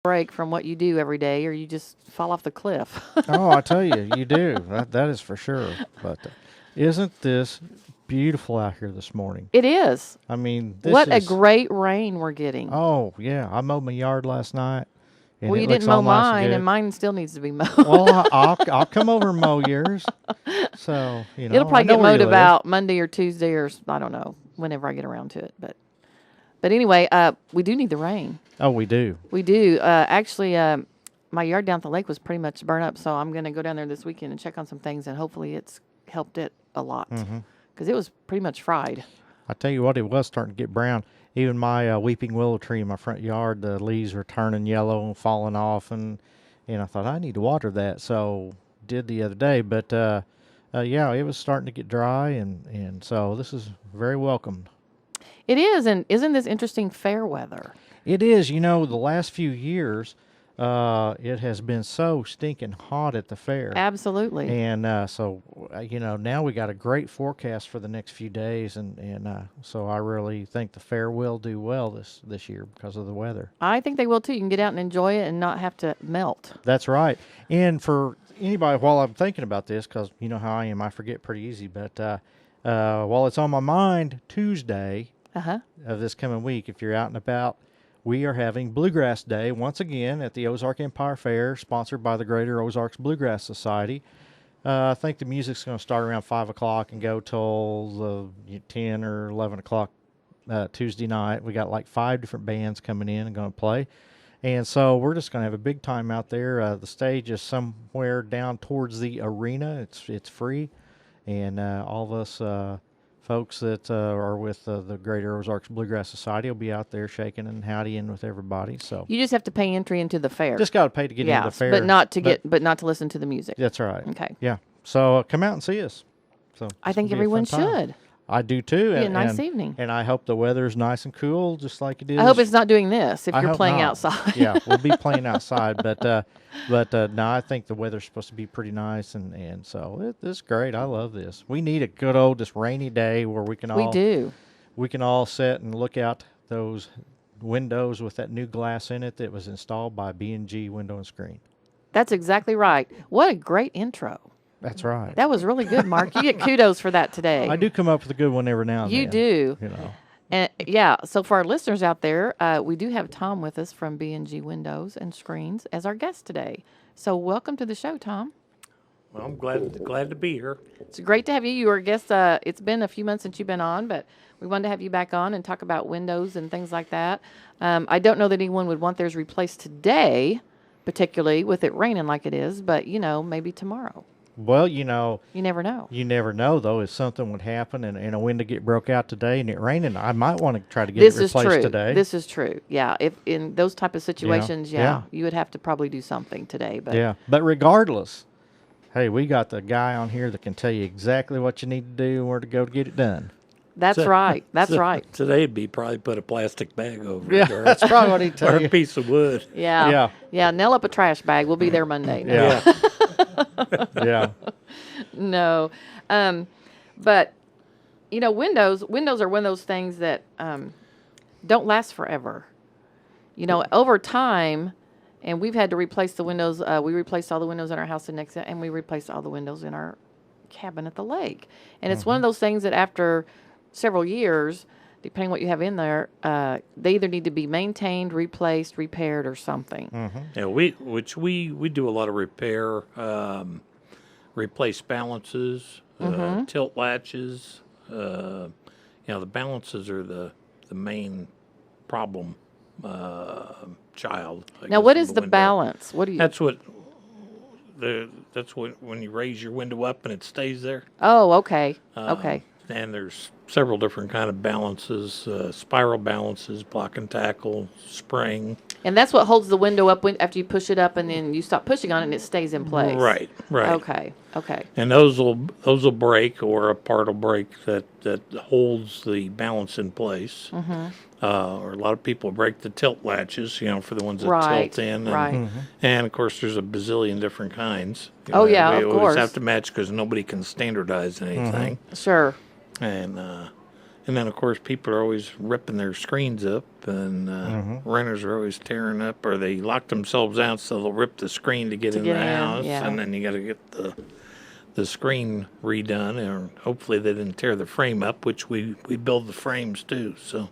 break from what you do every day, or you just fall off the cliff. Oh, I tell you, you do. That is for sure. But isn't this beautiful out here this morning? It is. I mean, this What a is. great rain we're getting. Oh yeah, I mowed my yard last night, and Well, it you looks didn't all mow nice and mine, and good. mine still needs to be mowed. Well, I'll come over and mow yours. So It'll I probably know get where mowed you live. about Monday or Tuesday, or I don't know, whenever I get around to it. But anyway, we do need the rain. Oh, we do. We do. Actually, my yard down at the lake was pretty much burnt up, so I'm going to go down there this weekend and check on some things, and hopefully it's helped it a lot because it was pretty much fried. I tell you what, it was starting to get brown. Even my weeping willow tree in my front yard, the leaves were turning yellow and falling off, and I thought I need to water that, so did the other day. But yeah, it was starting to get dry, and so this is very welcome. It is, and isn't this interesting fair weather? It is. The last few years, it has been so stinking hot at the fair. Absolutely. And so, now we got a great forecast for the next few days, and so I really think the fair will do well this year because of the weather. I think they will too. You can get out and enjoy it and not have to melt. That's right. And for anybody, while I'm thinking about this, because you know how I am, I forget pretty easy. But while it's on my mind, Tuesday of this coming week, if you're out and about, we are having Bluegrass Day once again at the Ozark Empire Fair, sponsored by the Greater Ozarks Bluegrass Society. I think the music's going to start around 5 o'clock and go till 10 or 11 o'clock Tuesday night. We got like 5 different bands coming in and going to play. And so we're just going to have a big time out there. The stage is somewhere down towards the arena. It's free. And all of us folks that are with the Greater Ozarks Bluegrass Society will be out there shaking and howdying with everybody. So You just have to pay entry into the fair. just got to pay to get into the fair. but not to listen to the music. That's right. Okay. Yeah. So come out and see us. So I it's think gonna be a everyone fun time. should. I do too. Be a nice evening. And I hope the weather's nice and cool, just like it is. I hope it's not doing this if I you're hope playing not. outside. Yeah, we'll be playing outside, but no, I think the weather's supposed to be pretty nice, and so it's great. I love this. We need a good old just rainy day where we can all We do. we can all sit and look out those windows with that new glass in it that was installed by B&G Window and Screen. That's exactly right. What a great intro. That's right. That was really good, Mark. You get kudos for that today. I do come up with a good one every now and You then. do. You know. And yeah, so for our listeners out there, we do have Tom with us from B&G Windows and Screens as our guest today. So welcome to the show, Tom. Well, I'm glad to be here. It's great to have you. You were a guest. It's been a few months since you've been on, but we wanted to have you back on and talk about windows and things like that. I don't know that anyone would want theirs replaced today, particularly with it raining like it is, but, maybe tomorrow. Well, You never know. you never know, though. If something would happen and a window get broke out today and it raining, I might want to try to get This it is replaced true. today. This is true. Yeah. If in those type of situations, yeah. you would have to probably do something today. But Yeah, but regardless, hey, we got the guy on here that can tell you exactly what you need to do and where to go to get it done. that's So- right. That's right. Today would be probably put a plastic bag over Yeah, it or, that's probably what he or tell a you. piece of wood. Yeah. Yeah. Yeah. Nail up a trash bag. We'll be there Monday. No. Yeah, yeah, No. But windows are one of those things that don't last forever. Over time, and we've had to replace the windows. We replaced all the windows in our house and we replaced all the windows in our cabin at the lake. And it's one of those things that after several years, depending what you have in there, they either need to be maintained, replaced, repaired, or something. Yeah, we do a lot of repair, replace balances, tilt latches. The balances are the main problem child. I Now, guess, what of is the window. balance? What do you? That's what when you raise your window up and it stays there. Oh, okay. Okay. And there's several different kind of balances, spiral balances, block and tackle, spring. And that's what holds the window up after you push it up, and then you stop pushing on it, and it stays in place. Right. Okay. Okay. And those will break, or a part will break that holds the balance in place. Or a lot of people break the tilt latches, for the ones that Right, tilt in. And, right. and of course, there's a bazillion different kinds. Oh, yeah, we of always course. have to match because nobody can standardize anything. Sure. And And then, of course, people are always ripping their screens up, and renters are always tearing up, or they lock themselves out, so they'll rip the screen to get in the house, and then you got to get the screen redone, or hopefully they didn't tear the frame up, which we build the frames too. So,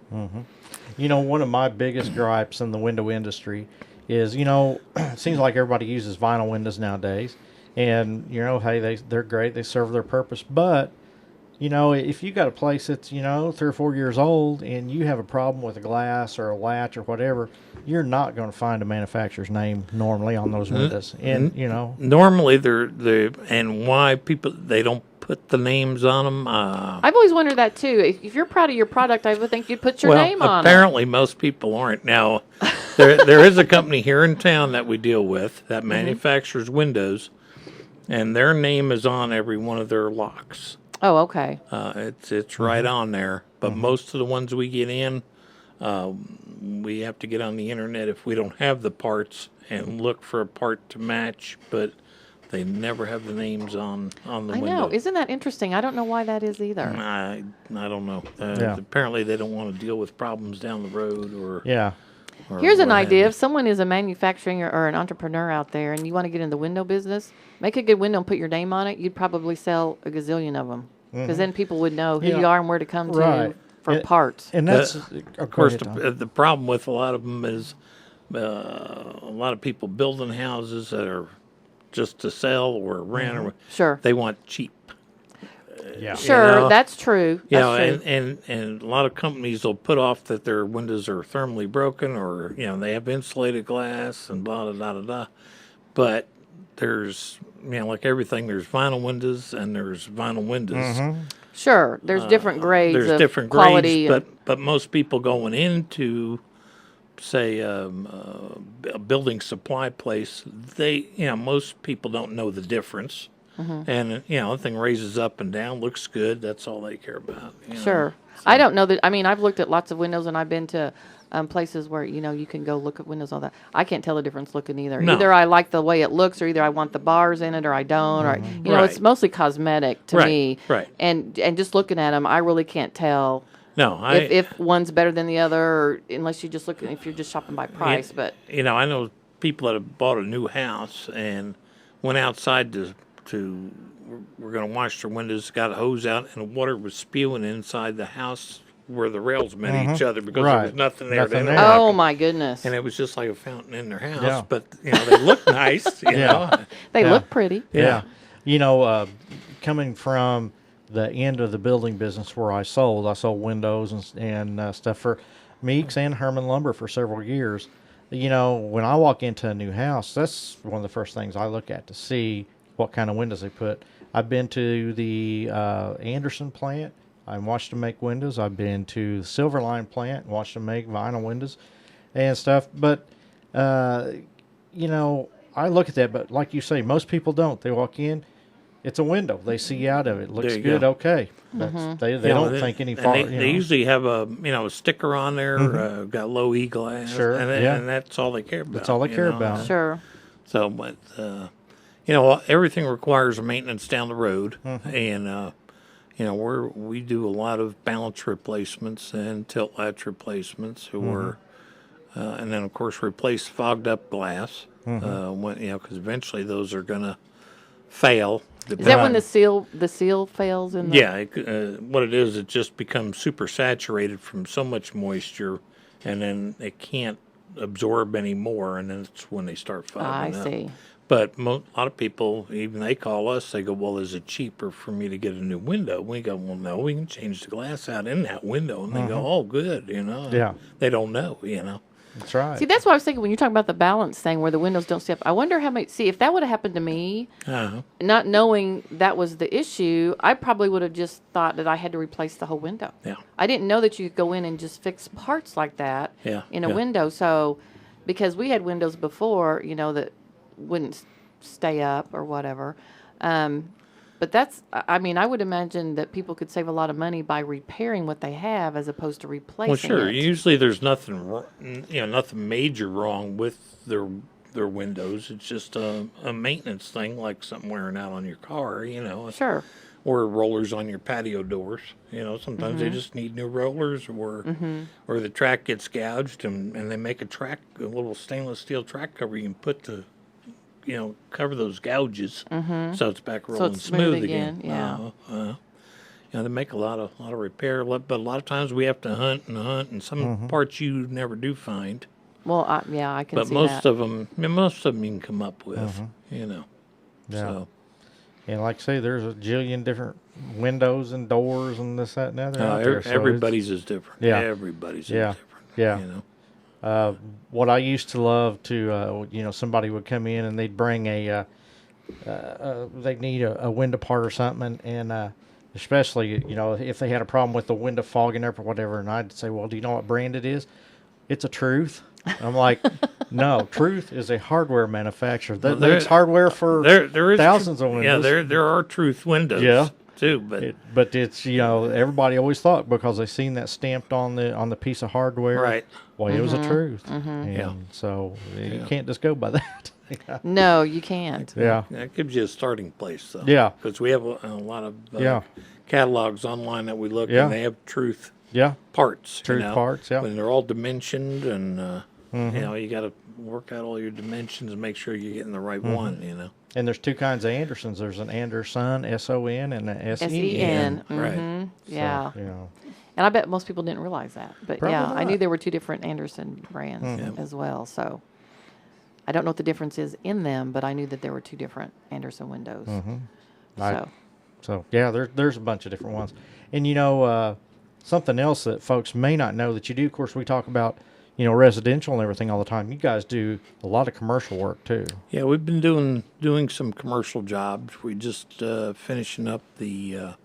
You know, one of my biggest gripes in the window industry is, it seems like everybody uses vinyl windows nowadays, and hey, they're great, they serve their purpose, but if you got a place that's, 3 or 4 years old and you have a problem with a glass or a latch or whatever, you're not going to find a manufacturer's name normally on those windows. And, normally and why people, they don't put the names on them. I've always wondered that too. If you're proud of your product, I would think you'd put your name on it. Apparently most people aren't. Now, there is a company here in town that we deal with that manufactures windows, and their name is on every one of their locks. Oh, okay. It's right on there. But most of the ones we get in, we have to get on the internet if we don't have the parts and look for a part to match. But they never have the names on the window. I know. Isn't that interesting? I don't know why that is either. I don't know. Apparently they don't want to deal with problems down the road or... Yeah. Here's an idea. If someone is a manufacturing or an entrepreneur out there and you want to get in the window business, make a good window and put your name on it. You'd probably sell a gazillion of them because then people would know who you are and where to come to for parts. And that's, of course, the problem with a lot of them is a lot of people building houses that are just to sell or rent. Or, sure. They want cheap. Yeah. Sure, that's true. That's true. And a lot of companies will put off that their windows are thermally broken or, they have insulated glass and blah, blah, blah, blah, blah. But there's, like everything, there's vinyl windows and there's vinyl windows. Sure, there's different grades There's of different quality. grades, but most people going into, say, a building supply place, most people don't know the difference. And, the thing raises up and down, looks good. That's all they care about. Sure. So. I don't know that. I mean, I've looked at lots of windows and I've been to places where, you can go look at windows, all that. I can't tell the difference looking either. No. Either I like the way it looks or either I want the bars in it or I don't. Or, it's mostly cosmetic to me. Right. And just looking at them, I really can't tell. No, if one's better than the other, or unless you just look if you're just shopping by price. But I know people that have bought a new house and went outside we're going to wash their windows, got a hose out, and water was spewing inside the house where the rails met each other because there was nothing there. Oh my goodness! And it was just like a fountain in their house. Yeah. But they look nice. You know, they look pretty. Yeah. Coming from the end of the building business where I sold windows and stuff for Meeks and Herman Lumber for several years. When I walk into a new house, that's one of the first things I look at to see what kind of windows they put. I've been to the Anderson plant. I watched them make windows. I've been to the Silverline plant and watched them make vinyl windows and stuff. But, I look at that. But like you say, most people don't. They walk in. It's a window. They see out of it. Looks good. Go. Okay. They don't think any far. They usually have a sticker on there. Got low E glass. Sure. And that's all they care about. That's all they care about. Sure. So, but everything requires maintenance down the road, and we do a lot of balance replacements and tilt latch replacements, and then of course replace fogged up glass. Because eventually those are going to fail. Is that when the seal fails in the... Yeah, what it is, it just becomes super saturated from so much moisture, and then it can't absorb any more, and then it's when they start fogging up. I see. But a lot of people, even they call us, they go, well, is it cheaper for me to get a new window? We go, well, no, we can change the glass out in that window. And they go, oh, good, Yeah. They don't know, That's right. See, that's what I was thinking when you're talking about the balance thing where the windows don't stay up. I wonder how many... See, if that would have happened to me, not knowing that was the issue, I probably would have just thought that I had to replace the whole window. Yeah. I didn't know that you could go in and just fix parts like that in a window. So, because we had windows before, that wouldn't stay up or whatever. But that's, I would imagine that people could save a lot of money by repairing what they have as opposed to replacing Well, sure. it. Usually there's nothing, nothing major wrong with their windows. It's just a maintenance thing, like something wearing out on your car, Sure. or rollers on your patio doors. You know, sometimes they just need new rollers, or the track gets gouged, and they make a little stainless steel track cover you can put to, cover those gouges, so it's back rolling smooth again. Yeah. They make a lot of repair, but a lot of times we have to hunt, and some parts you never do find. Well, I can see that. But most of them you can come up with, Yeah. So. And like I say, there's a jillion different windows and doors and this, that, and the other out there. So everybody's is different. Yeah. Everybody's is Yeah. different. Yeah. What I used to love to, somebody would come in and they'd bring they'd need a window part or something, and especially, if they had a problem with the window fogging up or whatever, and I'd say, well, do you know what brand it is? It's a Truth. I'm like, no, Truth is a hardware manufacturer. That makes hardware for there is thousands of windows. Yeah, there are Truth windows too, but it's everybody always thought because they seen that stamped on the piece of hardware. Right. Well, it was a Truth. And so you can't just go by that. No, you can't. Yeah. That gives you a starting place, though. Yeah. Because we have a lot of catalogs online that we look, Yeah. and they have Truth Yeah. parts. Truth parts, yeah. And they're all dimensioned, and you got to work out all your dimensions and make sure you're getting the right one. And there's two kinds of Andersons. There's an Anderson, S-O-N, and an S-E-N. Right. Yeah. So, And I bet most people didn't realize that. But Probably I not. knew there were two different Anderson brands as well. So I don't know what the difference is in them, but I knew that there were two different Anderson windows. So yeah, there's a bunch of different ones. And something else that folks may not know that you do, of course, we talk about, residential and everything all the time. You guys do a lot of commercial work too. Yeah, we've been doing some commercial jobs. We just finishing up the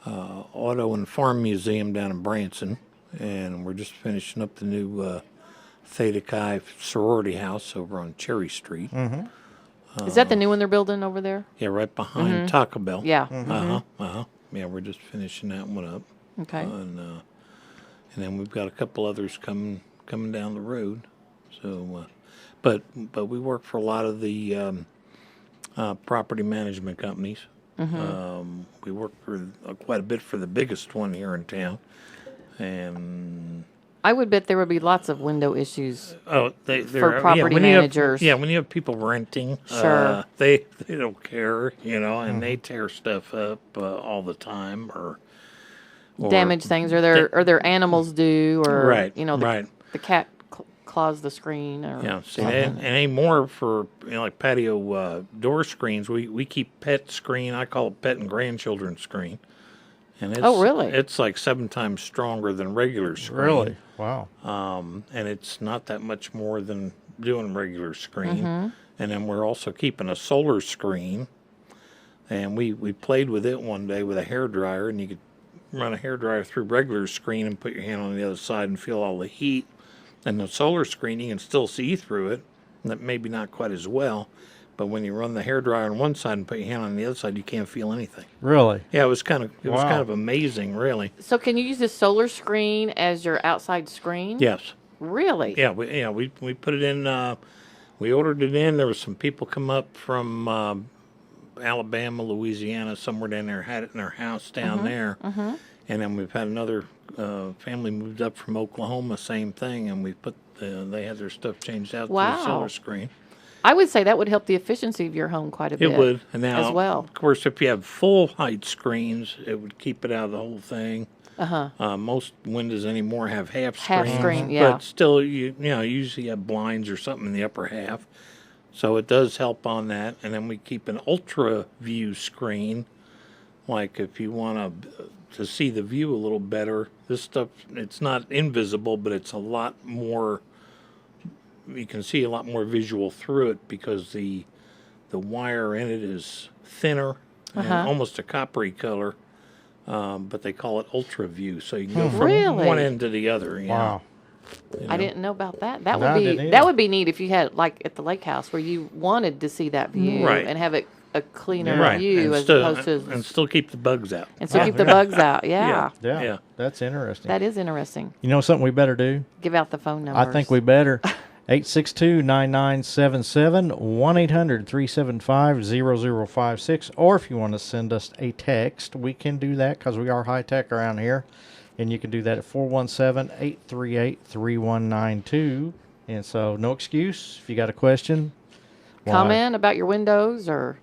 Auto and Farm Museum down in Branson, and we're just finishing up the new Theta Chi sorority house over on Cherry Street. Is that the new one they're building over there? Yeah, right behind Taco Bell. Yeah. Yeah, we're just finishing that one up. Okay. And then we've got a couple others coming down the road. So, but we work for a lot of the property management companies. We work for quite a bit for the biggest one here in town, and I would bet there would be lots of window issues for property managers. When you have people renting, Sure. They don't care, and they tear stuff up all the time, or damage things, or their animals do, or right, the cat claws the screen, or and anymore for like patio door screens, we keep pet screen. I call it pet and grandchildren screen. And it's, really? It's like 7 times stronger than regular screen. Really? Wow. And it's not that much more than doing regular screen. And then we're also keeping a solar screen. And we played with it one day with a hairdryer, and you could run a hairdryer through regular screen and put your hand on the other side and feel all the heat. And the solar screen, you can still see through it. Maybe not quite as well. But when you run the hairdryer on one side and put your hand on the other side, you can't feel anything. Really? Yeah, it was kind of amazing, really. So can you use the solar screen as your outside screen? Yes. Really? Yeah, we put it in. We ordered it in. There was some people come up from Alabama, Louisiana, somewhere down there, had it in their house down there. And then we've had another family moved up from Oklahoma, same thing, and we put they had their stuff changed out to the solar screen. I would say that would help the efficiency of your home quite a bit. It would. And now, as well. Of course, if you have full height screens, it would keep it out of the whole thing. Most windows anymore have half screen, yeah. But still, usually have blinds or something in the upper half. So it does help on that. And then we keep an ultra view screen. Like if you want to see the view a little better, this stuff, it's not invisible, but it's a lot more. You can see a lot more visual through it because the wire in it is thinner and almost a coppery color, but they call it ultra view, so you can go from one end to the other. Wow. I didn't know about that. That would be neat if you had, like at the lake house, where you wanted to see that view and have it a cleaner view and and still keep the bugs out. And still keep the bugs out. Yeah. Yeah. That's interesting. That is interesting. You know something we better do? Give out the phone numbers. I think we better. 862-9977, 1-800-375-0056. Or if you want to send us a text, we can do that because we are high-tech around here. And you can do that at 417-838-3192. And so no excuse if you got a question. Comment about your windows or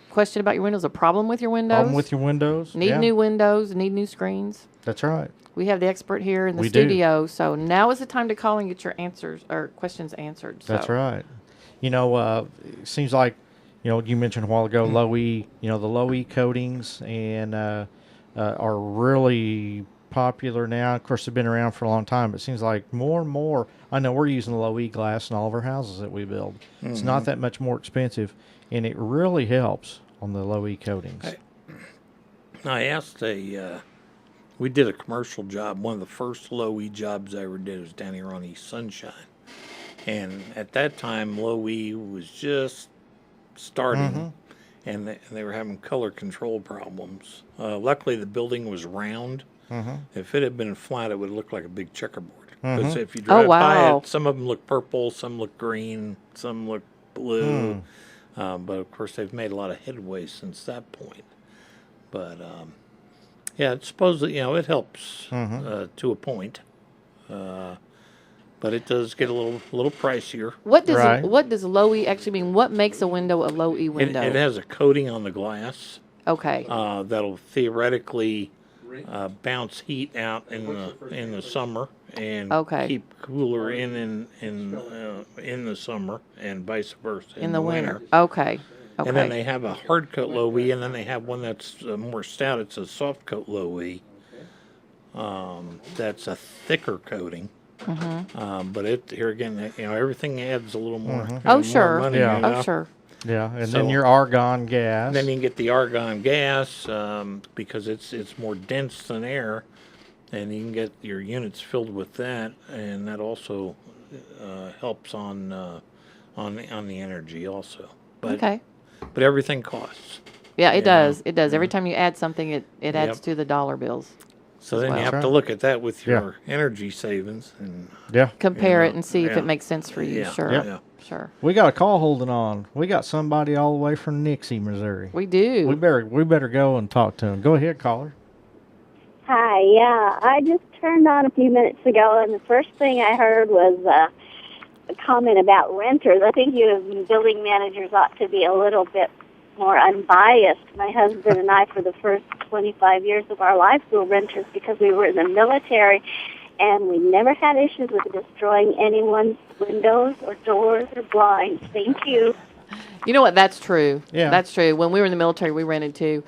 question about your windows, a problem with your windows. Problem with your windows. Need new windows, need new screens. That's right. We have the expert here in the studio, so now is the time to call and get your answers or questions answered. So. That's right. You know, it seems like, you know, you mentioned a while ago, low E, you know, the low E coatings and are really popular now. Of course, they've been around for a long time, but it seems like more and more, I know we're using low E glass in all of our houses that we build. Mm-hmm. It's not that much more expensive, and it really helps on the low E coatings. I asked we did a commercial job. One of the first low E jobs I ever did was down here on East Sunshine. And at that time, low E was just starting, and they were having color control problems. Luckily, the building was round. If it had been flat, it would look like a big checkerboard. Because if you drive by it, some of them look purple, some look green, some look blue. But, of course, they've made a lot of headway since that point. But... yeah, it's supposedly, you know, it helps to a point, but it does get a little pricier. What does low E actually mean? What makes a window a low E window? It has a coating on the glass. Okay. That'll theoretically bounce heat out in the summer and keep cooler in the summer and vice versa in the winter. Okay. And then they have a hard coat low E, and then they have one that's more stout. It's a soft coat low E. That's a thicker coating. But here again, you know, everything adds a little more. Oh, sure. Money, yeah. You know? Oh, sure. Yeah, and then your argon gas. And then you can get the argon gas because it's more dense than air, and you can get your units filled with that, and that also helps on the energy also. But, But everything costs. Yeah, it does. It does. Every time you add something, it adds to the dollar bills. So then you have to look at that with your energy savings and compare it and see if it makes sense for you. Yeah. Sure. Yeah. Sure. We got a call holding on. We got somebody all the way from Nixie, Missouri. We do. We better go and talk to him. Go ahead, caller. Hi. Yeah, I just turned on a few minutes ago, and the first thing I heard was a comment about renters. I think you building managers ought to be a little bit more unbiased. My husband and I, for the first 25 years of our lives, were renters because we were in the military, and we never had issues with destroying anyone's windows or doors or blinds. Thank you. You know what? That's true. Yeah. That's true. When we were in the military, we rented too.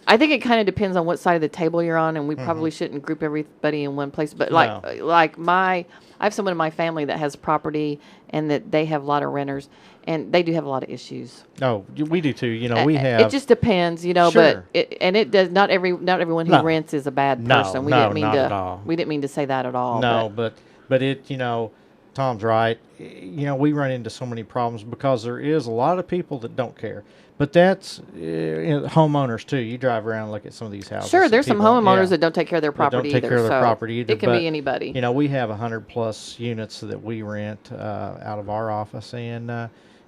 I think it kind of depends on what side of the table you're on, and we probably shouldn't group everybody in one place. But I have someone in my family that has property, and that they have a lot of renters, and they do have a lot of issues. Oh, we do too. You know, we have. It just depends, you know. Sure. But it does not everyone who rents is a bad person. We didn't mean not to. At all. We didn't mean to say that at all. No, but it, you know, Tom's right. You know, we run into so many problems because there is a lot of people that don't care. But that's homeowners too. You drive around and look at some of these houses. Sure, there's some homeowners that don't take care of their property either. Don't take care of their property either. It can be anybody. You know, we have 100+ units that we rent out of our office, and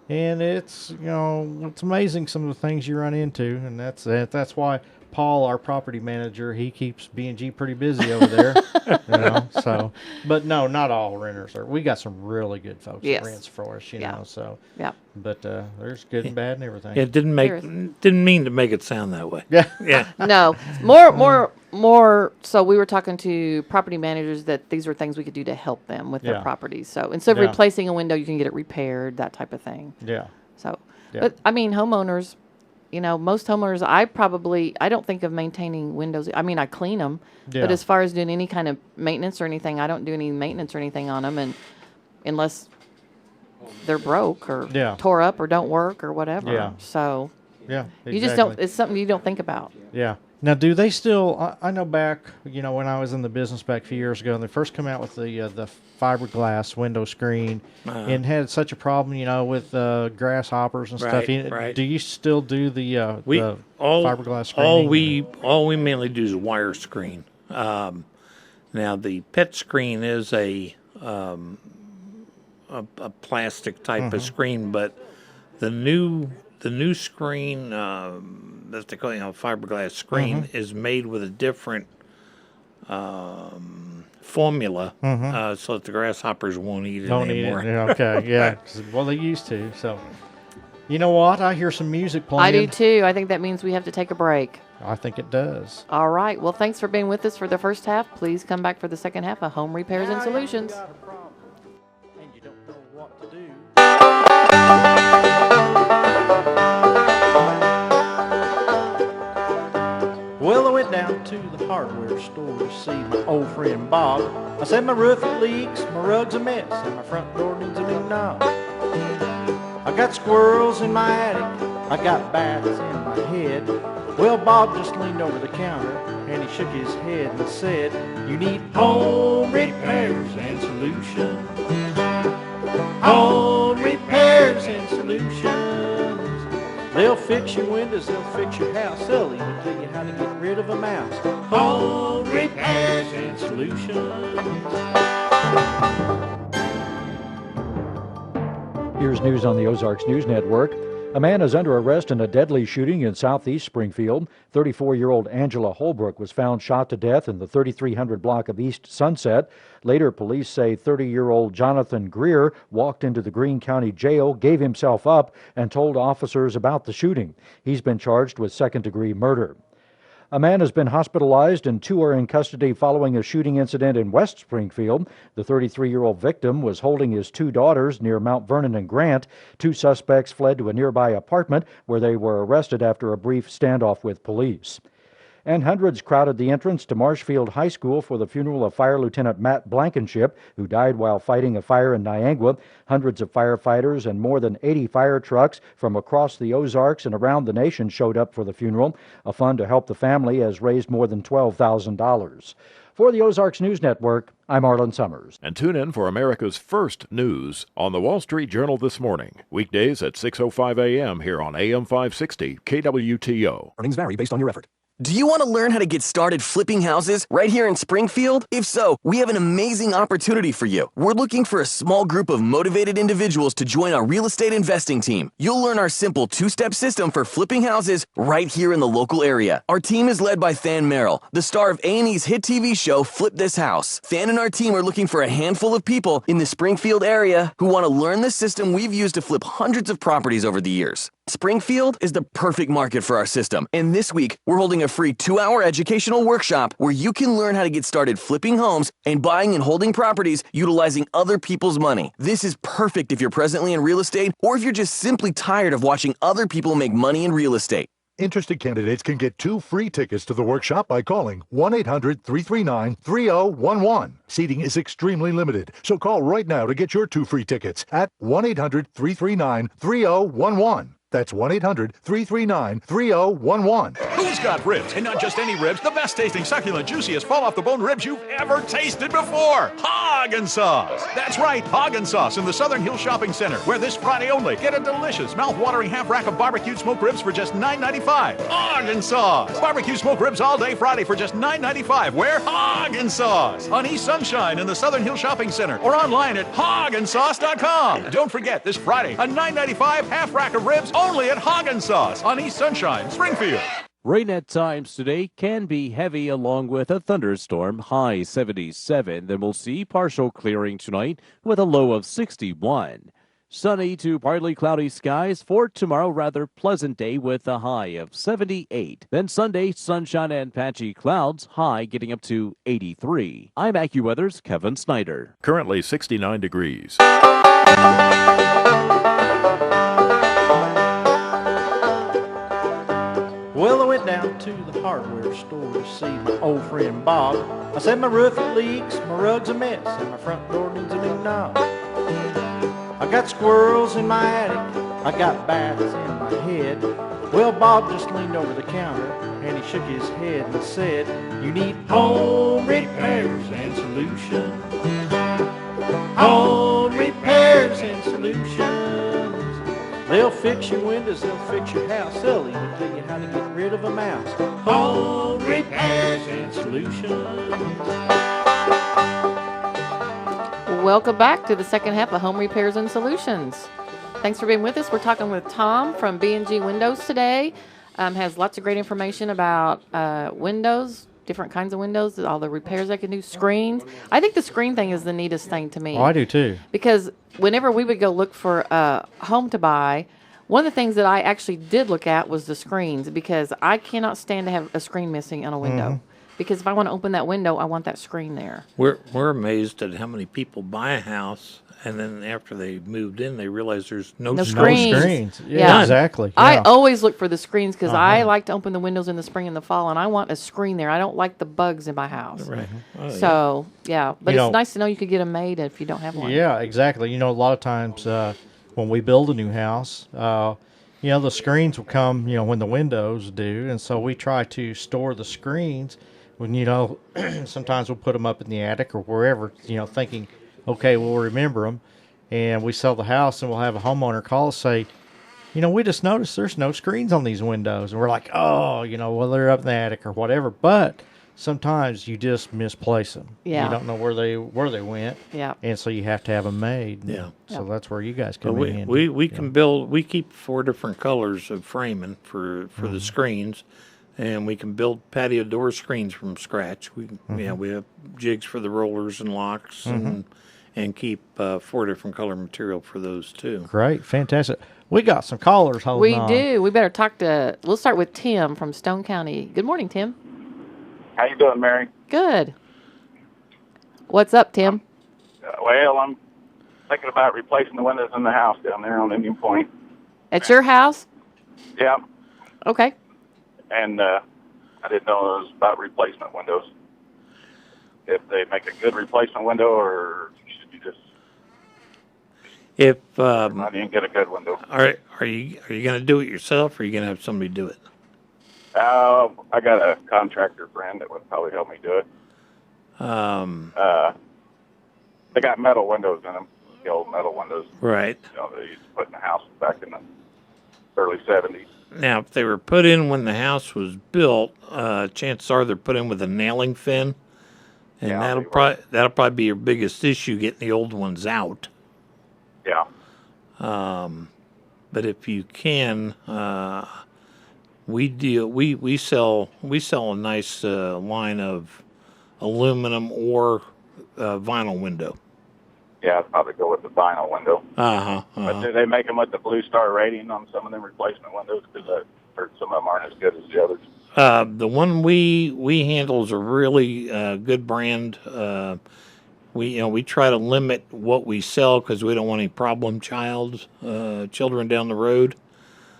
it's, you know, it's amazing some of the things you run into, and that's why Paul, our property manager, he keeps B&G pretty busy over there. You know, so, but no, not all renters are. We got some really good folks that rents for us, you know. So, but there's good and bad and everything. It didn't mean to make it sound that way. Yeah. No, more. So we were talking to property managers that these were things we could do to help them with their properties. So instead of replacing a window, you can get it repaired, that type of thing. Yeah. So, but I mean, homeowners. You know, most homeowners, I don't think of maintaining windows. I mean, I clean them, but as far as doing any kind of maintenance or anything, I don't do any maintenance or anything on them, and unless they're broke or tore up or don't work or whatever. Yeah. So, exactly. You just don't. It's something you don't think about. Yeah. Now, do they still? I know back, you know, when I was in the business back a few years ago, and they first come out with the fiberglass window screen, and had such a problem, you know, with grasshoppers and stuff. Right. Do you still do the fiberglass screening? All we mainly do is wire screen. Now the pet screen is a a plastic type of screen, but the new screen that they call fiberglass screen is made with a different formula, so that the grasshoppers won't eat it anymore. Eat it. Yeah, okay, yeah. Well, they used to. So, you know what? I hear some music playing. I do too. I think that means we have to take a break. I think it does. All right. Well, thanks for being with us for the first half. Please come back for the second half of Home Repairs and Solutions. And you don't know what to do. Well, I went down to the hardware store to see my old friend Bob. I said my roof it leaks, my rug's a mess, and my front door needs a new knob. I got squirrels in my attic, I got bats in my head. Well, Bob just leaned over the counter and he shook his head and said, "You need home repairs and solutions. Home repairs and solutions. They'll fix your windows, they'll fix your house. They'll even tell you how to get rid of a mouse. Home repairs and solutions." Here's news on the Ozarks News Network. A man is under arrest in a deadly shooting in southeast Springfield. 34-year-old Angela Holbrook was found shot to death in the 3300 block of East Sunset. Later, police say 30-year-old Jonathan Greer walked into the Greene County Jail, gave himself up, and told officers about the shooting. He's been charged with second-degree murder. A man has been hospitalized and 2 are in custody following a shooting incident in West Springfield. The 33-year-old victim was holding his 2 daughters near Mount Vernon and Grant. 2 suspects fled to a nearby apartment where they were arrested after a brief standoff with police. And hundreds crowded the entrance to Marshfield High School for the funeral of Fire Lieutenant Matt Blankenship, who died while fighting a fire in Niangua. Hundreds of firefighters and more than 80 fire trucks from across the Ozarks and around the nation showed up for the funeral. A fund to help the family has raised more than $12,000. For the Ozarks News Network, I'm Arlen Summers. And tune in for America's first news on the Wall Street Journal this morning. Weekdays at 6:05 a.m. here on AM 560 KWTO. Earnings vary based on your effort. Do you want to learn how to get started flipping houses right here in Springfield? If so, we have an amazing opportunity for you. We're looking for a small group of motivated individuals to join our real estate investing team. You'll learn our simple 2-step system for flipping houses right here in the local area. Our team is led by Than Merrill, the star of A&E's hit TV show Flip This House. Than and our team are looking for a handful of people in the Springfield area who want to learn the system we've used to flip hundreds of properties over the years. Springfield is the perfect market for our system, and this week we're holding a free 2-hour educational workshop where you can learn how to get started flipping homes and buying and holding properties utilizing other people's money. This is perfect if you're presently in real estate or if you're just simply tired of watching other people make money in real estate. Interested candidates can get 2 free tickets to the workshop by calling 1-800-339-3011. Seating is extremely limited, so call right now to get your 2 free tickets at 1-800-339-3011. That's 1-800-339-3011. Who's got ribs? And not just any ribs, the best tasting, succulent, juiciest, fall-off-the-bone ribs you've ever tasted before. Haagen Sauce. That's right, Haagen Sauce in the Southern Hill Shopping Center, where this Friday only, get a delicious, mouth-watering half rack of barbecued smoked ribs for just $9.95. Haagen Sauce. Barbecue smoked ribs all day Friday for just $9.95. Where? Haagen Sauce. On East Sunshine in the Southern Hill Shopping Center, or online at HaagenSauce.com. Don't forget, this Friday, a $9.95 half rack of ribs only at Haagen Sauce on East Sunshine, Springfield. Rain at times today can be heavy along with a thunderstorm, high 77. Then we'll see partial clearing tonight with a low of 61. Sunny to partly cloudy skies for tomorrow, rather pleasant day with a high of 78. Then Sunday, sunshine and patchy clouds, high getting up to 83. I'm AccuWeather's Kevin Snyder. Currently 69 degrees. Well, I went down to the hardware store to see my old friend Bob. I said my roof it leaks, my rug's a mess, and my front door needs a new knob. I got squirrels in my attic, I got bats in my head. Well, Bob just leaned over the counter and he shook his head and said, "You need home repairs and solutions. Home repairs and solutions. They'll fix your windows, they'll fix your house, they'll even tell you how to get rid of a mouse. Home repairs and solutions." welcome back to the second half of Home Repairs and Solutions. Thanks for being with us. We're talking with Tom from B&G Windows today. Has lots of great information about windows, different kinds of windows, all the repairs they can do, screens. I think the screen thing is the neatest thing to me. Oh, I do too. Because whenever we would go look for a home to buy, one of the things that I actually did look at was the screens, because I cannot stand to have a screen missing on a window. Mm-hmm. Because if I want to open that window, I want that screen there. We're amazed at how many people buy a house, and then after they moved in, they realize there's no screens. No screens. Yeah, exactly. Yeah. I always look for the screens because I like to open the windows in the spring and the fall, and I want a screen there. I don't like the bugs in my house. Right. Oh, so, yeah. But it's nice to know you could get them made if you don't have one. Yeah, exactly. A lot of times when we build a new house, the screens will come, when the windows do, and so we try to store the screens when, sometimes we'll put them up in the attic or wherever, thinking, okay, we'll remember them, and we sell the house, and we'll have a homeowner call us, say, we just noticed there's no screens on these windows, and we're like, oh, well, they're up in the attic or whatever, but sometimes you just misplace them. Yeah. You don't know where they went. Yeah. And so you have to have them made. Yeah. So that's where you guys come in. We can build. We keep 4 different colors of framing for the screens, and we can build patio door screens from scratch. We have jigs for the rollers and locks, and keep 4 different color material for those too. Great, fantastic. We got some callers holding on. We do. We better talk to. We'll start with Tim from Stone County. Good morning, Tim. How you doing, Mary? Good. What's up, Tim? Well, I'm thinking about replacing the windows in the house down there on Indian Point. At your house? Yeah. Okay. And I didn't know it was about replacement windows. If they make a good replacement window, or should you just I didn't get a good window. Are you going to do it yourself, or are you going to have somebody do it? I got a contractor friend that would probably help me do it. They got metal windows in them, the old metal windows. Right. They used to put in the house back in the early 70s. Now, if they were put in when the house was built, chances are they're put in with a nailing fin, and that'll probably be your biggest issue, getting the old ones out. Yeah. But if you can, we sell a nice line of aluminum or vinyl window. Yeah, I'd probably go with the vinyl window. But do they make them with the Blue Star rating on some of them replacement windows? Because I've heard some of them aren't as good as the others. The one we handle is a really good brand. We try to limit what we sell because we don't want any problem children down the road.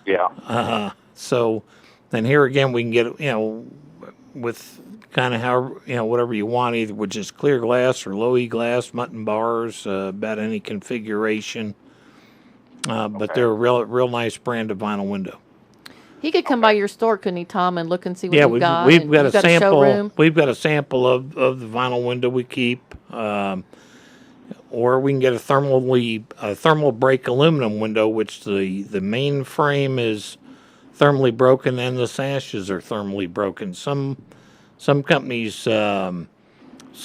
Yeah. So, and here again, we can get, with kind of how, whatever you want, either with just clear glass or low E glass, mutton bars, about any configuration. But they're a real nice brand of vinyl window. He could come by your store, couldn't he, Tom, and look and see what you've got? We've got a sample. We've got a sample of the vinyl window we keep. Or we can get a thermal break aluminum window, which the main frame is thermally broken and the sashes are thermally broken. Some companies sell an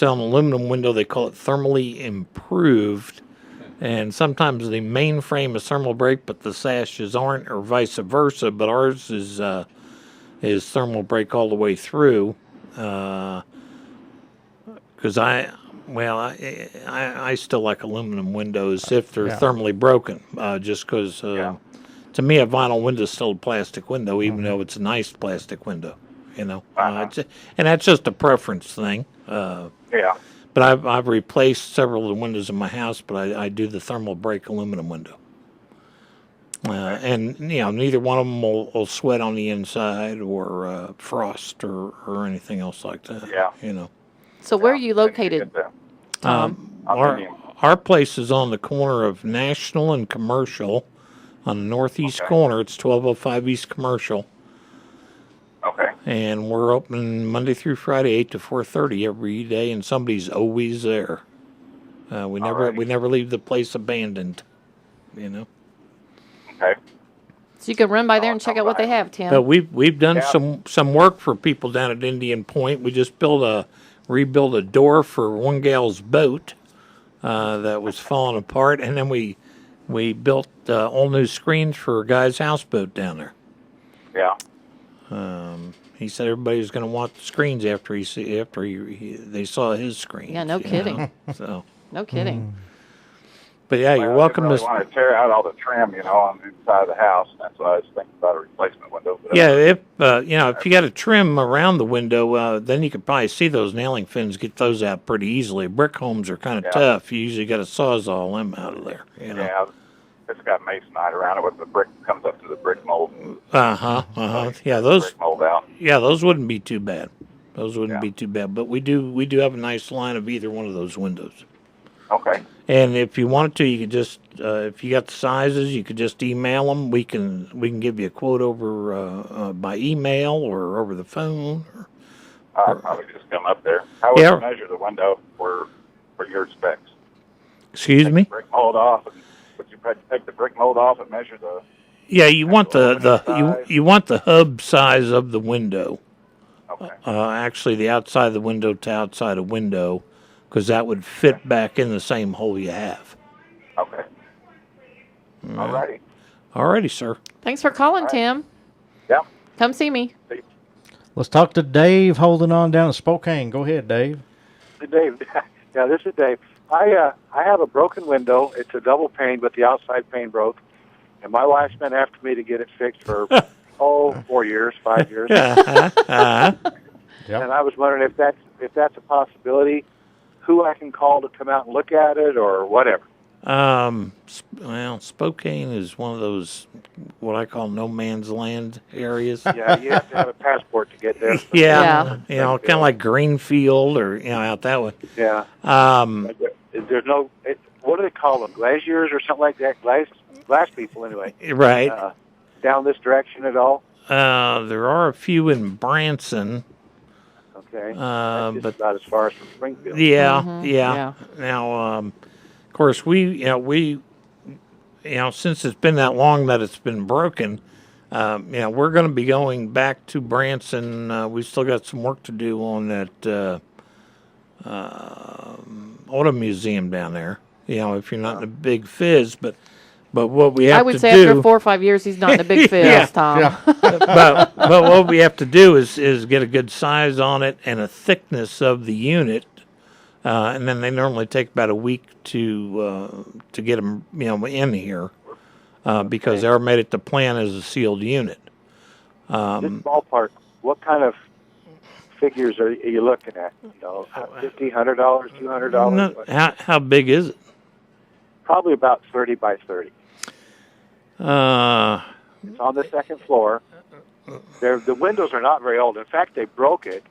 aluminum window. They call it thermally improved, and sometimes the main frame is thermal break, but the sashes aren't, or vice versa. But ours is thermal break all the way through. Because I still like aluminum windows if they're thermally broken, just because to me a vinyl window is still a plastic window, even though it's a nice plastic window, and that's just a preference thing. But I've replaced several of the windows in my house, but I do the thermal break aluminum window. And neither one of them will sweat on the inside or frost or anything else like that. Yeah. So where are you located? Our place is on the corner of National and Commercial, on the northeast corner. It's 1205 East Commercial. Okay. And we're open Monday through Friday, 8 to 4:30 every day, and somebody's always there. We never leave the place abandoned. Okay. So you can run by there and check out what they have, Tim. But we've done some work for people down at Indian Point. We just rebuilt a door for one gal's boat that was falling apart, and then we built all new screens for a guy's houseboat down there. Yeah. He said everybody was going to want the screens after they saw his screens. Yeah, no kidding. So no kidding. But yeah, you're welcome to. I want to tear out all the trim, on the inside of the house. That's why I was thinking about a replacement window. But yeah, if you got a trim around the window, then you could probably see those nailing fins. Get those out pretty easily. Brick homes are kind of tough. You usually got to sawzall them out of there. Yeah, it's got masonite around it with the brick comes up to the brick mold. Yeah, those brick mold out. Yeah, those wouldn't be too bad. Those wouldn't be too bad. But we do have a nice line of either one of those windows. Okay. And if you wanted to, you could just if you got the sizes, you could just email them. We can give you a quote over by email or over the phone. I'll probably just come up there. How would you measure the window for your specs? Excuse me? Brick mold off. Would you take the brick mold off and measure the? Yeah, you want you want the hub size of the window. Okay. Actually, the outside of the window to outside of window, because that would fit back in the same hole you have. Okay. All righty, sir. Thanks for calling, Tim. Yeah. Come see me. Let's talk to Dave holding on down in Spokane. Go ahead, Dave. Dave. Yeah, this is Dave. I have a broken window. It's a double pane, but the outside pane broke. And my wife's been after me to get it fixed for, 4 years, 5 years. And I was wondering if that's a possibility, who I can call to come out and look at it or whatever. Well, Spokane is one of those, what I call no man's land areas. Yeah, you have to have a passport to get there. Yeah. Kind of like Greenfield or, out that way. Yeah. There's no, what do they call them? Glaciers or something like that? Glass people, anyway. Right. Down this direction at all? There are a few in Branson. Okay. But about as far as from Springfield. Yeah. Now, of course, we since it's been that long that it's been broken, we're going to be going back to Branson. We still got some work to do on that auto museum down there. If you're not in a big fizz, but what we have to do... I would say after 4 or 5 years, he's not in a big fizz, Tom. Yeah. but what we have to do is get a good size on it and a thickness of the unit, and then they normally take about a week to get them in here because they're made it to plan as a sealed unit. This ballpark, what kind of figures are you looking at? $50, $100, $200? How big is it? Probably about 30 by 30. It's on the second floor. The windows are not very old. In fact, they broke it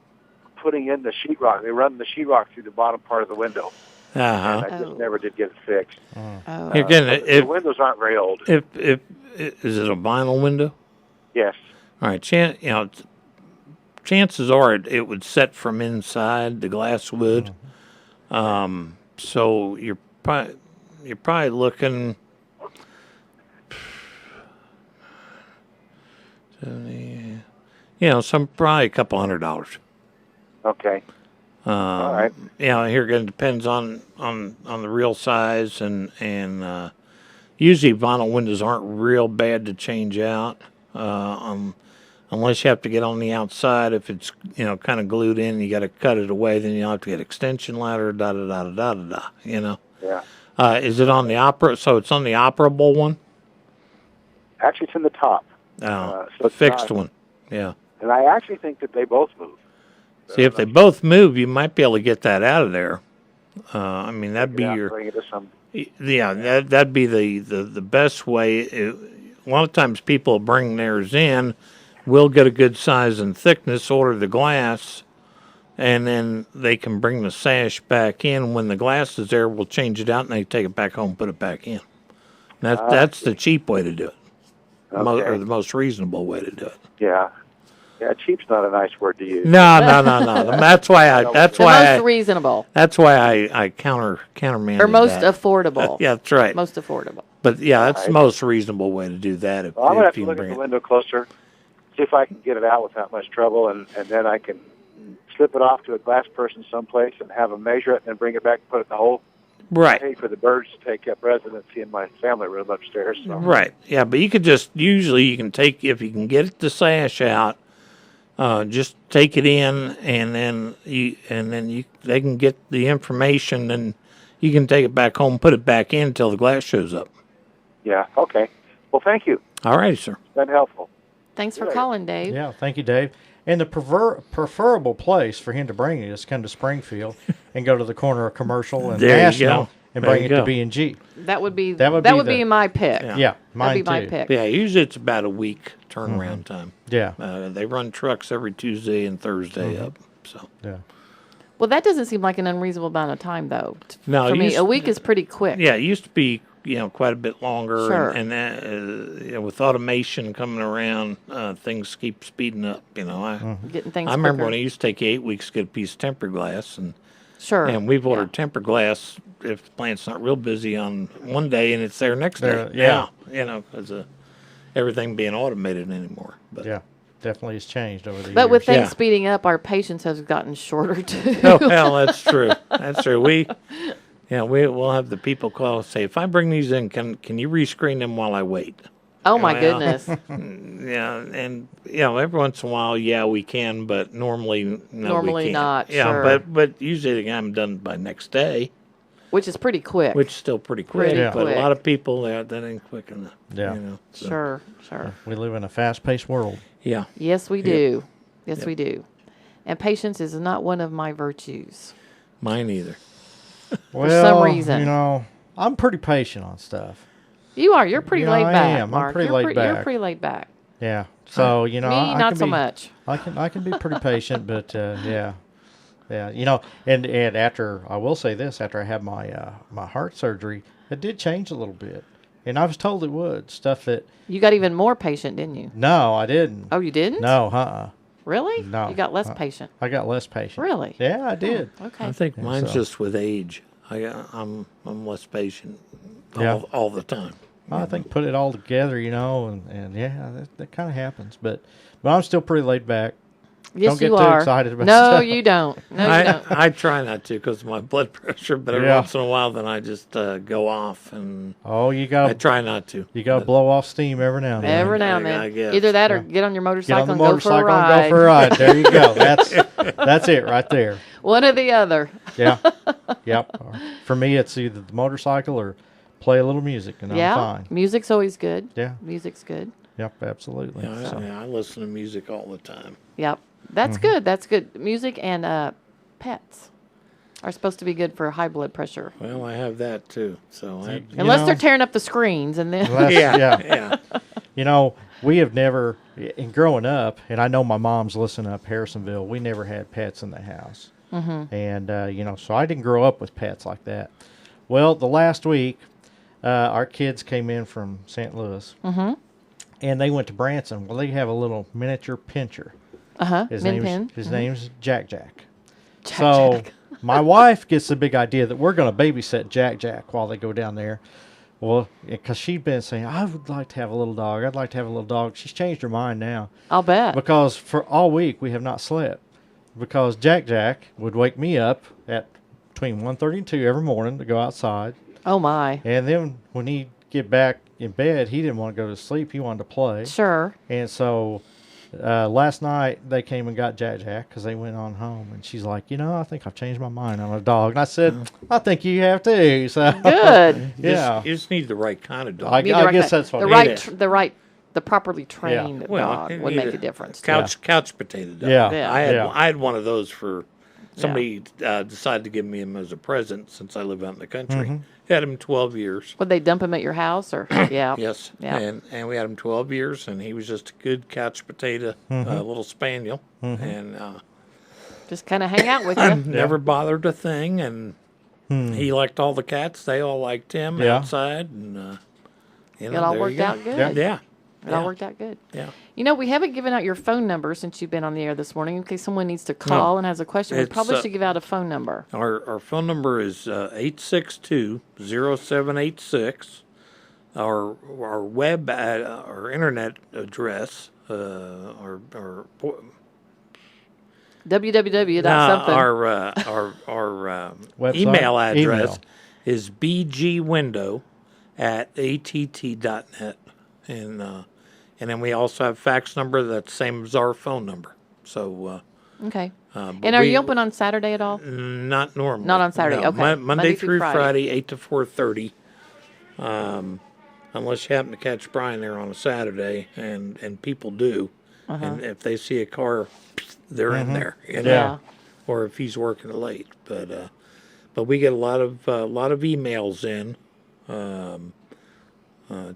putting in the sheetrock. They run the sheetrock through the bottom part of the window. And I just never did get it fixed. Again, the windows aren't very old. Is it a vinyl window? Yes. All right. Chances are it would set from inside. The glass would. So you're probably looking 70, probably a couple $100. Okay. All right. Here again depends on the real size and usually vinyl windows aren't real bad to change out unless you have to get on the outside. If it's kind of glued in, you got to cut it away. Then you'll have to get extension ladder. Yeah. Is it on the So it's on the operable one? Actually, it's in the top. Oh, so the fixed one. Yeah. And I actually think that they both move. See, if they both move, you might be able to get that out of there. That'd be bring it to some. Yeah, that'd be the best way. A lot of times people bring theirs in, we'll get a good size and thickness, order the glass, and then they can bring the sash back in. When the glass is there, we'll change it out, and they take it back home and put it back in. That's the cheap way to do it, or the most reasonable way to do it. Yeah. Yeah, cheap's not a nice word to use. No. That's why most reasonable. That's why I countermanded or most that. affordable. Yeah, that's right. Most affordable. But that's the most reasonable way to do that. I'm going to have to look at the window closer, see if I can get it out without much trouble, and then I can slip it off to a glass person someplace and have them measure it and then bring it back and put it in the hole. Right. I hate for the birds to take up residency in my family room upstairs. So. Right. Yeah, but you could usually you can take, if you can get the sash out, just take it in, and then they can get the information, and you can take it back home, put it back in until the glass shows up. Yeah. Okay. Well, thank you. All right, sir. It's been helpful. Thanks for calling, Dave. Yeah, thank you, Dave. And the preferable place for him to bring it is come to Springfield and go to the corner of Commercial and National and bring it to B&G. That would be my pick. Yeah, mine that'd be my pick. Yeah, usually it's about a week turnaround time. Yeah. They run trucks every Tuesday and Thursday up. So. Yeah. Well, that doesn't seem like an unreasonable amount of time, though. No, for me, a week is pretty quick. Yeah, it used to be quite a bit longer. Sure. And with automation coming around, things keep speeding up. Getting things I remember quicker. when it used to take 8 weeks to get a piece of tempered glass, and sure. And we've ordered tempered glass if the plant's not real busy on one day, and it's there next day. Yeah. Because everything being automated anymore. But yeah. Definitely has changed over the years. But with things speeding up, our patience has gotten shorter too. Oh, well, that's true. That's true. We'll have the people call and say, if I bring these in, can you rescreen them while I wait? Oh my goodness. Yeah, and every once in a while, we can, but normally we can't. Not. Yeah, sure. but usually they got them done by next day. Which is pretty quick. Which is still pretty quick. But a lot of people that ain't quick enough. Yeah. Sure. We live in a fast-paced world. Yeah. Yes, we do. Yes, we do. And patience is not one of my virtues. Mine either. For some reason. I'm pretty patient on stuff. You are. You're pretty laid back, I am. Mark. I'm pretty laid back. You're pretty laid back. Yeah. So, me, not so much. I can be pretty patient, but yeah. Yeah, and after, I will say this, after I had my my heart surgery, it did change a little bit. And I was told it would. Stuff that... You got even more patient, didn't you? No, I didn't. Oh, you didn't? No, Really? No. You got less patient. I got less patient. Really? Yeah, I did. Oh, okay. I think mine's just with age. I'm less patient all the time. I think put it all together, and that kind of happens. But I'm still pretty laid back. Yes, don't get you too are. excited about no, stuff. you don't. No, you don't. I try not to because of my blood pressure, but every once in a while, then I just go off and. I try not to. You got to blow off steam every now and then. Every now and then. I guess. Either that or get on your motorcycle and go for a ride. And go for a ride. There you go. That's it right there. One or the other. Yeah. Yep. For me, it's either the motorcycle or play a little music, and I'm fine. Music's always good. Yeah. Music's good. Yep, absolutely. I listen to music all the time. Yep. That's good. That's good. Music and pets are supposed to be good for high blood pressure. Well, I have that too. So unless they're tearing up the screens, and then yeah. We have never, in growing up, and I know my mom's listening up Harrisonville. We never had pets in the house, and so I didn't grow up with pets like that. Well, the last week, our kids came in from St. Louis, and they went to Branson. Well, they have a little miniature pinscher. His name's Jack. So my wife gets the big idea that we're going to babysit Jack while they go down there. Well, because she'd been saying, I would like to have a little dog. I'd like to have a little dog. She's changed her mind now. I'll bet. Because for all week we have not slept. Because Jack would wake me up at between 1:30 and 2 every morning to go outside. Oh, my. And then when he'd get back in bed, he didn't want to go to sleep. He wanted to play. Sure. And so... last night they came and got Jack because they went on home, and she's like, I think I've changed my mind on a dog. And I said, I think you have too. So good. Yeah, you just need the right kind of dog. I guess that's what the properly trained dog would make a difference. Couch potato dog. Yeah. I had one of those for somebody decided to give me him as a present since I live out in the country. Had him 12 years. Would they dump him at your house or? Yeah. Yes. Yeah. And we had him 12 years, and he was just a good couch potato, little spaniel, and just kind of hang out with you. Never bothered a thing, and he liked all the cats. They all liked him outside, and it all worked out good. Yeah. It all worked out good. Yeah. We haven't given out your phone number since you've been on the air this morning. In case someone needs to call and has a question, we probably should give out a phone number. Our phone number is 862-0786. Our web our internet address www.something. Our email address is bgwindow@att.net, and then we also have fax number that's same as our phone number. So okay. And are you open on Saturday at all? Not normally. Not on Saturday. No. Okay. Monday through Friday, 8 to 4:30. Unless you happen to catch Brian there on a Saturday, and people do, and if they see a car, they're in there. You know? Yeah. Or if he's working late, but we get a lot of emails in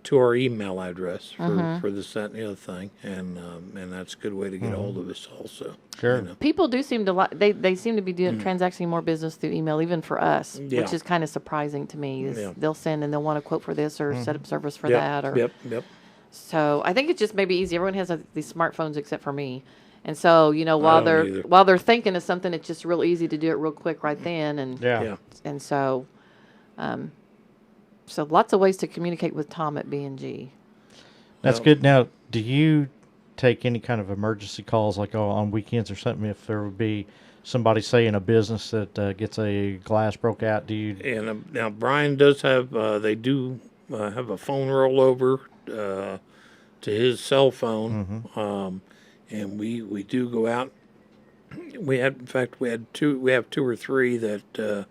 to our email address for this, that, and the other thing, and that's a good way to get a hold of us also. Sure. You know? People do seem to they seem to be doing transacting more business through email, even for us, which is kind of surprising to me. They'll send and they'll want a quote for this or set up service for that. Or, Yep. So I think it's just maybe easy. Everyone has these smartphones except for me. And so, while they're thinking of something, it's just real easy to do it real quick right then. And so, so lots of ways to communicate with Tom at B&G. That's good. Now, do you take any kind of emergency calls, like on weekends or something, if there would be somebody, say, in a business that gets a glass broke out? Do you? And now Brian does have they do have a phone rollover to his cell phone. And we do go out. We have two or three that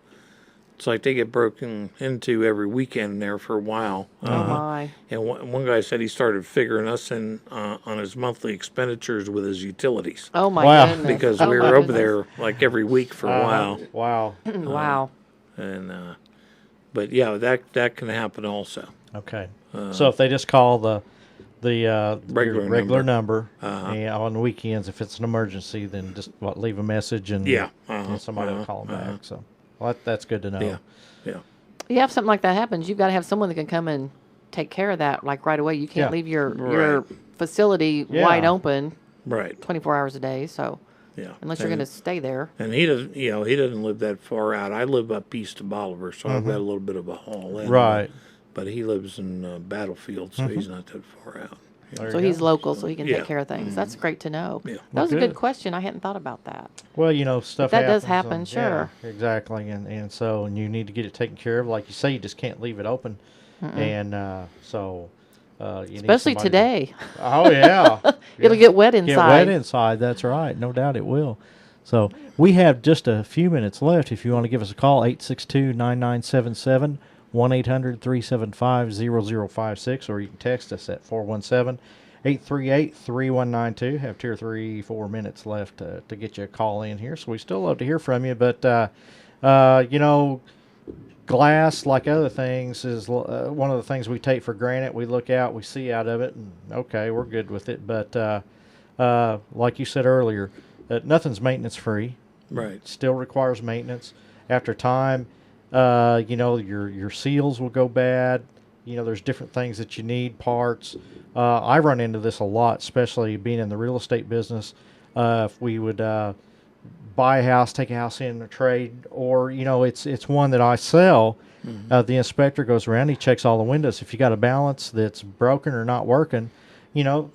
it's like they get broken into every weekend there for a while. Oh my! And one guy said he started figuring us in on his monthly expenditures with his utilities. Oh my goodness! Because we were over there like every week for a while. Wow! Wow! But yeah, that can happen also. Okay. So if they just call the regular number and on the weekends, if it's an emergency, then just leave a message and somebody will call them back. So that's good to know. Yeah. You have something like that happens, you've got to have someone that can come and take care of that like right away. You can't leave your facility wide open 24 hours a day. So unless you're going to stay there. And he doesn't live that far out. I live up east of Bolivar, so I've got a little bit of a haul in. Right. But he lives in Battlefield, so he's not that far out. So he's local, so he can take care of things. That's great to know. Yeah. That was a good question. I hadn't thought about that. Well, stuff that happens, does happen, sure. Yeah, exactly. And so you need to get it taken care of. Like you say, you just can't leave it open. And so you especially need today. Oh, yeah. It'll get wet inside. Get wet inside, that's right. No doubt it will. So we have just a few minutes left. If you want to give us a call, 862-9977. 1-800-375-0056, or you can text us at 417-838-3192. Have 2 or 3, 4 minutes left to get you a call in here, so we still love to hear from you. But glass, like other things, is one of the things we take for granted. We look out, we see out of it, and okay, we're good with it. But like you said earlier, nothing's maintenance free. Right. It still requires maintenance. After time, your seals will go bad. There's different things that you need, parts. I run into this a lot, especially being in the real estate business. If we would buy a house, take a house in a trade, or, it's one that I sell, the inspector goes around, he checks all the windows. If you got a balance that's broken or not working, the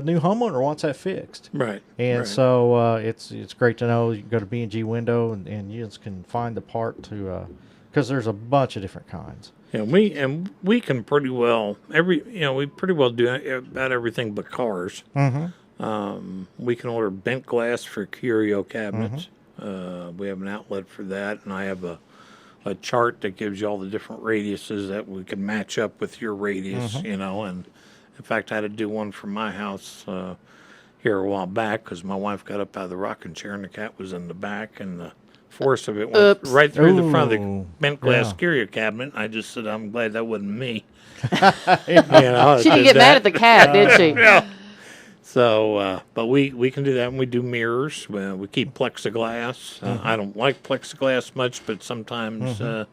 new homeowner wants that fixed. Right. And so it's great to know you can go to B&G Window and you just can find the part to because there's a bunch of different kinds. Yeah, we can pretty well we pretty well do about everything but cars. We can order bent glass for curio cabinets. We have an outlet for that, and I have a chart that gives you all the different radiuses that we can match up with your radius. And in fact, I had to do one for my house here a while back because my wife got up out of the rocking chair and the cat was in the back, and the force of it went right through the front of the bent glass curio cabinet. I just said, I'm glad that wasn't me. She didn't get mad at the cat, did she? Yeah. So, but we can do that, and we do mirrors. We keep plexiglass. I don't like plexiglass much, but sometimes, people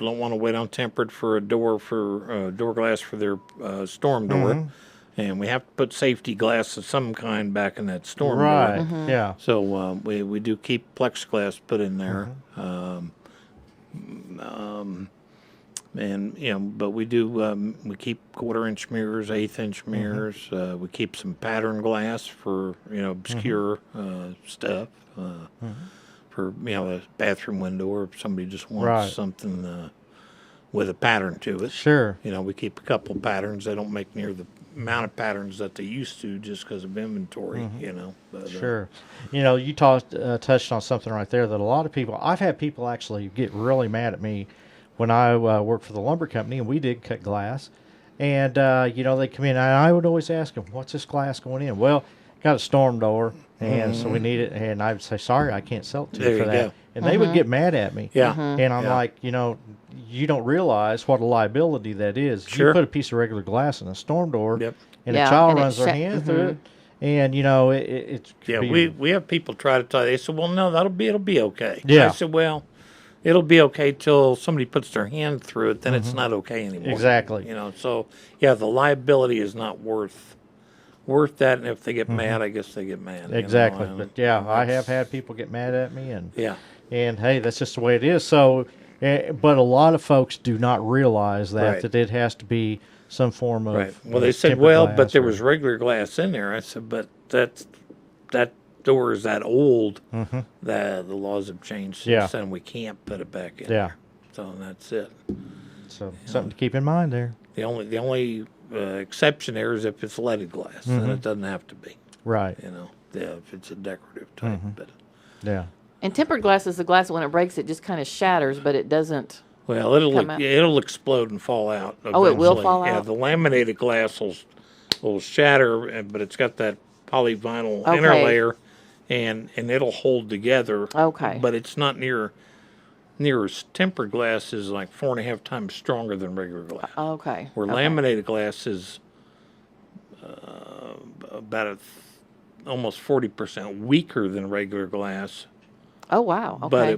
don't want to wait on tempered for a door glass for their storm door. And we have to put safety glass of some kind back in that storm door. Right, yeah. So we do keep plexiglass put in there. But we do we keep 1/4-inch mirrors, 1/8-inch mirrors. We keep some pattern glass for obscure stuff. for a bathroom window, or if somebody just wants something with a pattern to it. Sure. We keep a couple patterns. They don't make near the amount of patterns that they used to just because of inventory. But, sure. You touched on something right there that a lot of people. I've had people actually get really mad at me when I worked for the lumber company, and we did cut glass. And they come in, and I would always ask them, "What's this glass going in?" Well, got a storm door, and so we need it. And I would say, "Sorry, I can't sell it to you for that." Go. And they would get mad at me. Yeah. And I'm like, you don't realize what a liability that is. Sure. You put a piece of regular glass in a storm door, Yep. and a child runs their hand through it, and it's we have people try to tell you. They said, "Well, no, it'll be okay." Yeah. I said, "Well, it'll be okay till somebody puts their hand through it. Then it's not okay anymore." Exactly. So the liability is not worth that. And if they get mad, I guess they get mad. Exactly. But I have had people get mad at me, and and hey, that's just the way it is. So, but a lot of folks do not realize that it has to be some form of right. Well, they said, but there was regular glass in there. I said, but that door is that old that the laws have changed since then. We can't put it back in. Yeah. So that's it. So something to keep in mind there. The only exception there is if it's leaded glass, then it doesn't have to be. Right. If it's a decorative type. But yeah. And tempered glass is the glass that when it breaks, it just kind of shatters, but it doesn't. Well, it'll explode and fall out. Eventually. Oh, it will fall out? Yeah, the laminated glass will shatter, but it's got that polyvinyl inner layer, and it'll hold together. Okay. But it's not near as tempered glass is like 4.5 times stronger than regular glass. Okay. Where laminated glass is about almost 40% weaker than regular glass. Oh wow! Okay.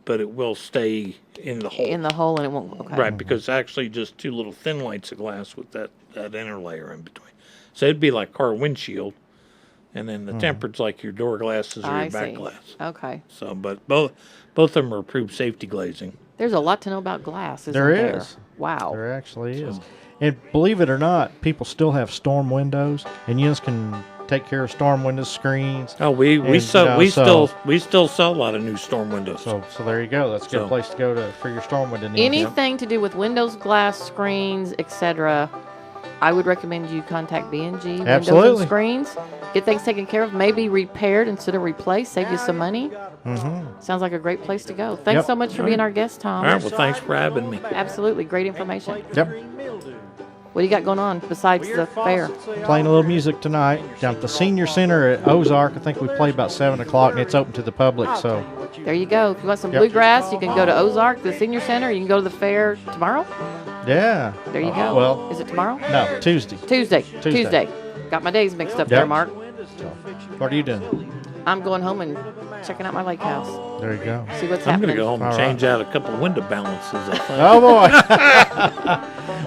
But it will stay in the hole. In the hole, and it won't. Okay. Right, because it's actually just two little thin lights of glass with that inner layer in between. So it'd be like car windshield, and then the tempered's like your door glasses or your back glass. Okay. So, but both of them are approved safety glazing. There's a lot to know about glass, isn't there? There is. Wow. There actually is. And believe it or not, people still have storm windows, and you just can take care of storm window screens. Oh, we still sell a lot of new storm windows. So there you go. That's a good place to go for your storm window needs. Anything to do with windows, glass, screens, etc. I would recommend you contact B&G Windows and Screens. Get things taken care of, maybe repaired instead of replaced, save you some money. Sounds like a great place to go. Thanks so much for being our guest, Tom. All right, well, thanks for having me. Absolutely, great information. Yep. What do you got going on besides the fair? Playing a little music tonight down at the Senior Center at Ozark. I think we play about 7 o'clock, and it's open to the public. So there you go. If you want some bluegrass, you can go to Ozark, the Senior Center. You can go to the fair tomorrow. Yeah. There you go. Well, is it tomorrow? No, Tuesday. Tuesday. Got my days mixed up there, Mark. So, what are you doing? I'm going home and checking out my lake house. There you go. See what's I'm happening. going to go home and change out a couple window balances. I think. Oh, boy.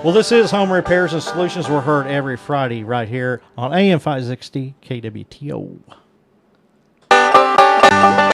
Well, this is Home Repairs and Solutions. We're heard every Friday right here on AM 560 KWTO.